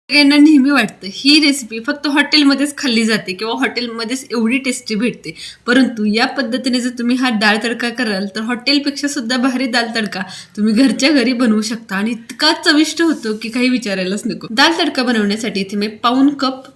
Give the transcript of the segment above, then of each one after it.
सगळ्यांना नेहमी वाटतं ही रेसिपी फक्त हॉटेलमध्येच खाल्ली जाते किंवा हॉटेलमध्येच एवढी टेस्टी भेटते. परंतु या पद्धतीने जर तुम्ही हा डाळ तडका कराल तर हॉटेलपेक्षा सुद्धा भारी दाल तडका तुम्ही घरच्या घरी बनवू शकता आणि इतका चविष्ट होतो की काही विचारायलाच नको. दाल तडका बनवण्यासाठी इथे मी पाऊण कप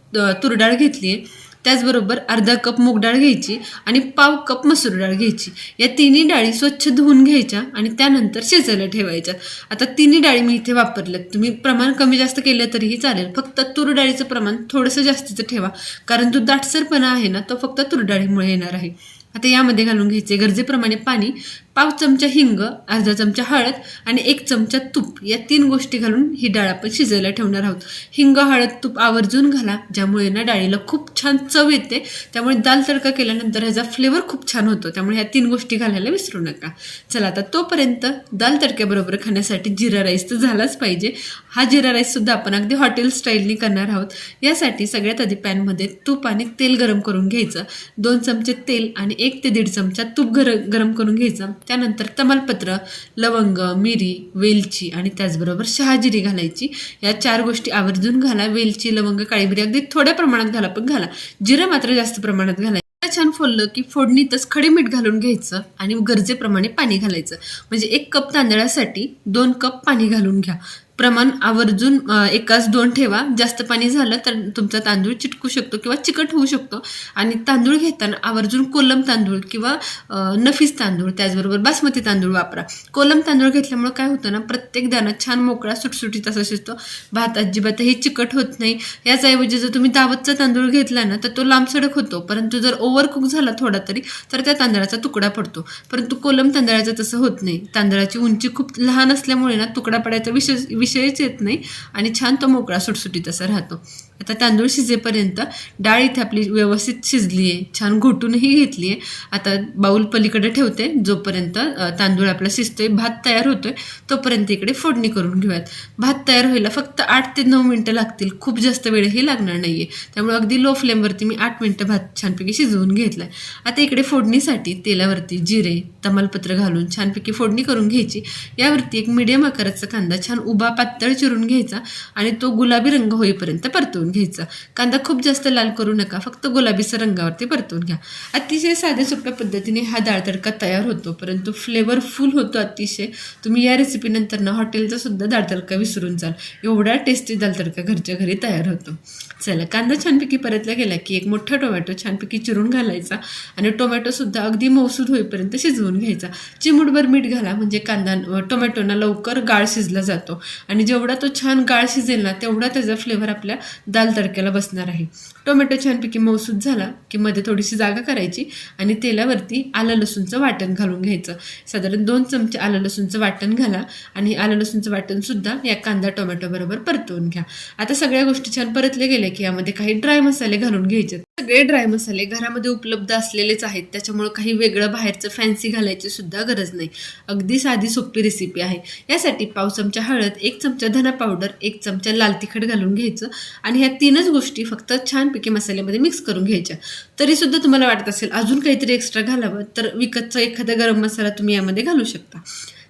तूर डाळ घेतली आहे. त्याचबरोबर अर्धा कप मूग डाळ घ्यायची आणि पाव कप मसूर डाळ घ्यायची. या तिन्ही डाळी स्वच्छ धुवून घ्यायच्या आणि त्यानंतर शिजायला ठेवायच्या. आता तिन्ही डाळी मी इथे वापरल्यात. तुम्ही प्रमाण कमी जास्त केलं तरीही चालेल. फक्त तूर डाळीचं प्रमाण थोडंसं जास्तीचं ठेवा, कारण जो दाटसरपणा आहे ना तो फक्त तूर डाळीमुळे येणार आहे. आता यामध्ये घालून घ्यायचे गरजेप्रमाणे पाणी, पाव चमचा हिंग, अर्धा चमचा हळद आणि 1 चमचा तूप. या 3 गोष्टी घालून ही डाळ आपण शिजायला ठेवणार आहोत. हिंग, हळद, तूप आवर्जून घाला, ज्यामुळे ना डाळीला खूप छान चव येते. त्यामुळे दाल तडका केल्यानंतर ह्याचा फ्लेवर खूप छान होतो. त्यामुळे ह्या 3 गोष्टी घालायला विसरू नका. चला आता तोपर्यंत दाल तडक्याबरोबर खाण्यासाठी जिरा राईस तर झालाच पाहिजे. हा जिरा राईस सुद्धा आपण अगदी हॉटेल स्टाईलनी करणार आहोत. यासाठी सगळ्यात आधी पॅनमध्ये तूप आणि तेल गरम करून घ्यायचं. 2 चमचे तेल आणि 1 ते 1.5 चमचा तूप गरम करून घ्यायचं. त्यानंतर तमालपत्र, लवंग, मिरी, वेलची आणि त्याचबरोबर शहाजिरी घालायची. या 4 गोष्टी आवर्जून घाला. वेलची, लवंग, काळी मिरी अगदी थोड्या प्रमाणात घाला, पण घाला. जिरं मात्र जास्त प्रमाणात घालायचं. छान फोडलं की फोडणीतच खडे मीठ घालून घ्यायचं आणि गरजेप्रमाणे पाणी घालायचं. म्हणजे 1 कप तांदळासाठी 2 कप पाणी घालून घ्या. प्रमाण आवर्जून 1-2 ठेवा. जास्त पाणी झालं तर तुमचा तांदूळ चिटकू शकतो किंवा चिकट होऊ शकतो. आणि तांदूळ घेताना आवर्जून कोलम तांदूळ किंवा नफीस तांदूळ, त्याचबरोबर बासमती तांदूळ वापरा. कोलम तांदूळ घेतल्यामुळे काय होतं ना, प्रत्येक दाणा छान मोकळा सुटसुटीत असा शिजतो. भात अजिबातही चिकट होत नाही. याचऐवजी जर तुम्ही दावतचा तांदूळ घेतला ना तर तो लांबसडक होतो, परंतु जर ओव्हरकुक झाला थोडा तरी तर त्या तांदळाचा तुकडा पडतो. परंतु कोलम तांदळाचं तसं होत नाही. तांदळाची उंची खूप लहान असल्यामुळे ना तुकडा पडायचा विषयच येत नाही आणि छान तो मोकळा सुटसुटीत असा राहतो. आता तांदूळ शिजेपर्यंत डाळ इथे आपली व्यवस्थित शिजली आहे, छान घोटूनही घेतली आहे. आता बाऊल पलीकडे ठेवते. जोपर्यंत तांदूळ आपला शिजतोय, भात तयार होतोय, तोपर्यंत इकडे फोडणी करून घेऊयात. भात तयार व्हायला फक्त 8 ते 9 मिनटं लागतील. खूप जास्त वेळही लागणार नाहीये. त्यामुळे अगदी लो फ्लेमवरती मी 8 मिनटं भात छानपैकी शिजवून घेतलाय. आता इकडे फोडणीसाठी तेलावरती जिरे, तमालपत्र घालून छानपैकी फोडणी करून घ्यायची. यावरती एक मीडियम आकाराचा कांदा छान उभा पातळ चिरून घ्यायचा आणि तो गुलाबी रंग होईपर्यंत परतवून घ्यायचा. कांदा खूप जास्त लाल करू नका, फक्त गुलाबीचा रंगावरती परतवून घ्या. अतिशय साध्या सोप्या पद्धतीने हा डाळ तडका तयार होतो, परंतु फ्लेवरफुल होतो अतिशय. तुम्ही या रेसिपीनंतर ना हॉटेलचा सुद्धा डाळ तडका विसरून जाल. एवढा टेस्टी डाळ तडका घरच्या घरी तयार होतो. चला, कांदा छानपैकी परतला गेला की एक मोठा टोमॅटो छानपैकी चिरून घालायचा आणि टोमॅटो सुद्धा अगदी मौसूद होईपर्यंत शिजवून घ्यायचा. चिमूटभर मीठ घाला, म्हणजे कांदा टोमॅटोना लवकर गाळ शिजला जातो आणि जेवढा तो छान गाळ शिजेल ना तेवढा त्याचा फ्लेवर आपल्या दाल तडक्याला बसणार आहे. टोमॅटो छानपैकी मौसूद झाला की मध्ये थोडीशी जागा करायची आणि तेलावरती आलं लसूणचं वाटण घालून घ्यायचं. साधारण 2 चमचे आलं लसूणचं वाटण घाला आणि आलं लसूणचं वाटण सुद्धा या कांदा टोमॅटो बरोबर परतवून घ्या. आता सगळ्या गोष्टी छान परतल्या गेल्या की यामध्ये काही ड्राय मसाले घालून घ्यायचे. सगळे ड्राय मसाले घरामध्ये उपलब्ध असलेलेच आहेत, त्याच्यामुळे काही वेगळं बाहेरचं फॅन्सी घालायची सुद्धा गरज नाही. अगदी साधी सोपी रेसिपी आहे. यासाठी पाव चमचा हळद, 1 चमचा धना पावडर, 1 चमचा लाल तिखट घालून घ्यायचं आणि ह्या 3च गोष्टी फक्त छानपैकी मसाल्यामध्ये मिक्स करून घ्यायच्या. तरी सुद्धा तुम्हाला वाटत असेल अजून काहीतरी एक्स्ट्रा घालावं तर विकतचा एखादा गरम मसाला तुम्ही यामध्ये घालू शकता.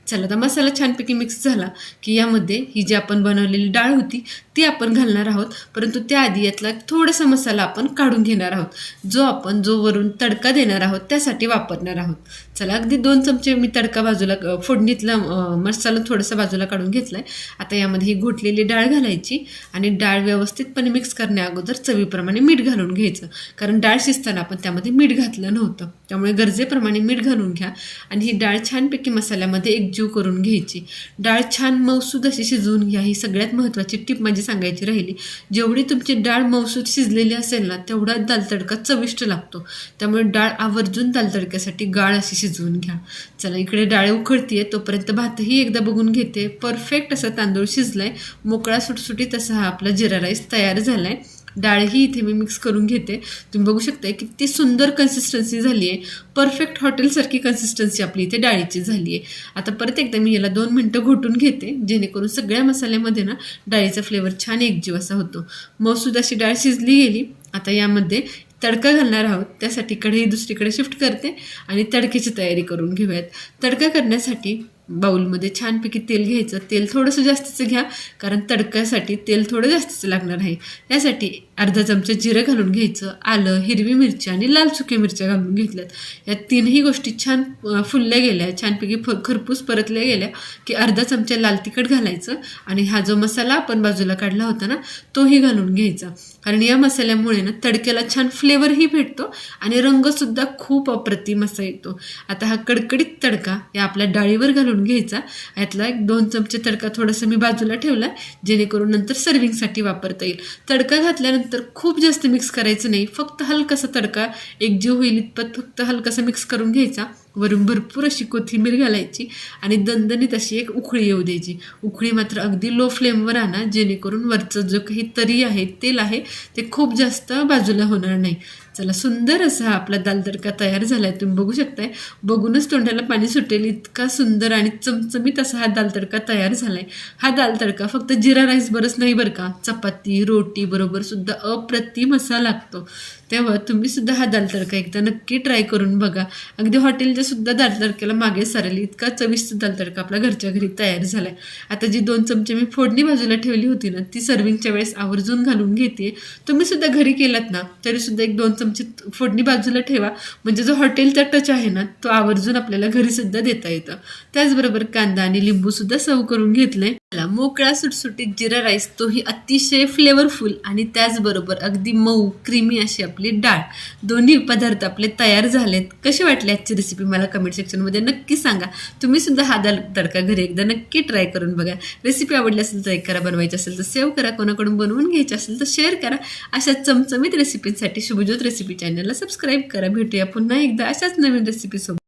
चला, आता मसाला छानपैकी मिक्स झाला की यामध्ये ही जी आपण बनवलेली डाळ होती ती आपण घालणार आहोत. परंतु त्याआधी यातला थोडासा मसाला आपण काढून घेणार आहोत, जो वरून तडका देणार आहोत त्यासाठी वापरणार आहोत. चला, अगदी 2 चमचे मी तडका बाजूला फोडणीतला मसाला थोडासा बाजूला काढून घेतलाय. आता यामध्ये ही घोटलेली डाळ घालायची आणि डाळ व्यवस्थितपणे मिक्स करण्या अगोदर चवीप्रमाणे मीठ घालून घ्यायचं, कारण डाळ शिजताना आपण त्यामध्ये मीठ घातलं नव्हतं. त्यामुळे गरजेप्रमाणे मीठ घालून घ्या आणि ही डाळ छानपैकी मसाल्यामध्ये एकजीव करून घ्यायची. डाळ छान मौसूद अशी शिजवून घ्या. ही सगळ्यात महत्त्वाची टिप माझी सांगायची राहिली. जेवढी तुमची डाळ मौसूद शिजलेली असेल ना तेवढा दाल तडका चविष्ट लागतो. त्यामुळे डाळ आवर्जून दाल तडक्यासाठी गाळ अशी शिजवून घ्या. चला, इकडे डाळ उकळतीये तोपर्यंत भातही एकदा बघून घेते. परफेक्ट असा तांदूळ शिजलाय, मोकळा सुटसुटीत असा हा आपला जिरा राईस तयार झालाय. डाळही इथे मी मिक्स करून घेते. तुम्ही बघू शकता किती सुंदर कन्सिस्टन्सी झाली आहे. परफेक्ट हॉटेलसारखी कन्सिस्टन्सी आपली इथे डाळीची झाली आहे. आता परत एकदा मी याला 2 मिनटं घोटून घेते, जेणेकरून सगळ्या मसाल्यामध्ये ना डाळीचा फ्लेवर छान एकजीव असा होतो. मौसूद अशी डाळ शिजली गेली. आता यामध्ये तडका घालणार आहोत. त्यासाठी कढई दुसरीकडे शिफ्ट करते आणि तडक्याची तयारी करून घेऊयात. तडका करण्यासाठी बाउलमध्ये छानपैकी तेल घ्यायचं. तेल थोडंसं जास्तीचं घ्या, कारण तडक्यासाठी तेल थोडं जास्तीचं लागणार आहे. यासाठी अर्धा चमचा जिरं घालून घ्यायचं. आलं, हिरवी मिरची आणि लाल सुकी मिरच्या घालून घेतल्यात. या तीनही गोष्टी छान फुलल्या गेल्या, छानपैकी खरपूस परतल्या गेल्या की अर्धा चमचा लाल तिखट घालायचं आणि हा जो मसाला आपण बाजूला काढला होता ना तोही घालून घ्यायचा. कारण या मसाल्यामुळे ना तडक्याला छान फ्लेवरही भेटतो आणि रंगसुद्धा खूप अप्रतिम असा येतो. आता हा कडकडीत तडका या आपल्या डाळीवर घालून घ्यायचा. यातला 1-2 चमचे तडका थोडासा मी बाजूला ठेवला, जेणेकरून नंतर सर्विंगसाठी वापरता येईल. तडका घातल्यानंतर खूप जास्त मिक्स करायचं नाही, फक्त हलकासा तडका एकजीव होईल इतपत फक्त हलकासा मिक्स करून घ्यायचा. वरून भरपूर अशी कोथिंबीर घालायची आणि दणदणीत अशी एक उकळी येऊ द्यायची. उकळी मात्र अगदी लो फ्लेमवर आणा, जेणेकरून वरचं जो काही तरी आहे, तेल आहे ते खूप जास्त बाजूला होणार नाही. चला, सुंदर असा हा आपला दाल तडका तयार झाला आहे. तुम्ही बघू शकताय, बघूनच तोंडाला पाणी सुटेल इतका सुंदर आणि चमचमीत असा हा दाल तडका तयार झाला आहे. हा दाल तडका फक्त जिरा राईस बरंच नाही बरं का, चपाती रोटी बरोबर सुद्धा अप्रतिम असा लागतो. तेव्हा तुम्ही सुद्धा हा दाल तडका एकदा नक्की ट्राय करून बघा. अगदी हॉटेलच्या सुद्धा दाल तडक्याला मागे सरेल इतका चविष्ट दाल तडका आपल्या घरच्या घरी तयार झाला आहे. आता जी 2 चमचे मी फोडणी बाजूला ठेवली होती ना, ती सर्विंगच्या वेळेस आवर्जून घालून घेते. तुम्ही सुद्धा घरी केलात ना तरी सुद्धा 1-2 चमचे फोडणी बाजूला ठेवा, म्हणजे जो हॉटेलचा टच आहे ना तो आवर्जून आपल्याला घरी सुद्धा देता येतं. त्याचबरोबर कांदा आणि लिंबू सुद्धा सर्व करून घेतलंय. मोकळा सुटसुटीत जिरा राईस, तोही अतिशय फ्लेवरफुल आणि त्याचबरोबर अगदी मऊ क्रीमी अशी आपली डाळ, दोन्ही पदार्थ आपले तयार झालेत. कशी वाटली आजची रेसिपी मला कमेंट सेक्शनमध्ये नक्की सांगा. तुम्ही सुद्धा हा दाल तडका घरी एकदा नक्की ट्राय करून बघा. रेसिपी आवडली असेल तर लाईक करा, बनवायची असेल तर सेव्ह करा, कोणाकडून बनवून घ्यायची असेल तर शेअर करा. अशा चमचमीत रेसिपींसाठी शुभज्योत रेसिपी चॅनलला सबस्क्राईब करा. भेटूया पुन्हा एकदा अशाच नवीन रेसिपीसोबत.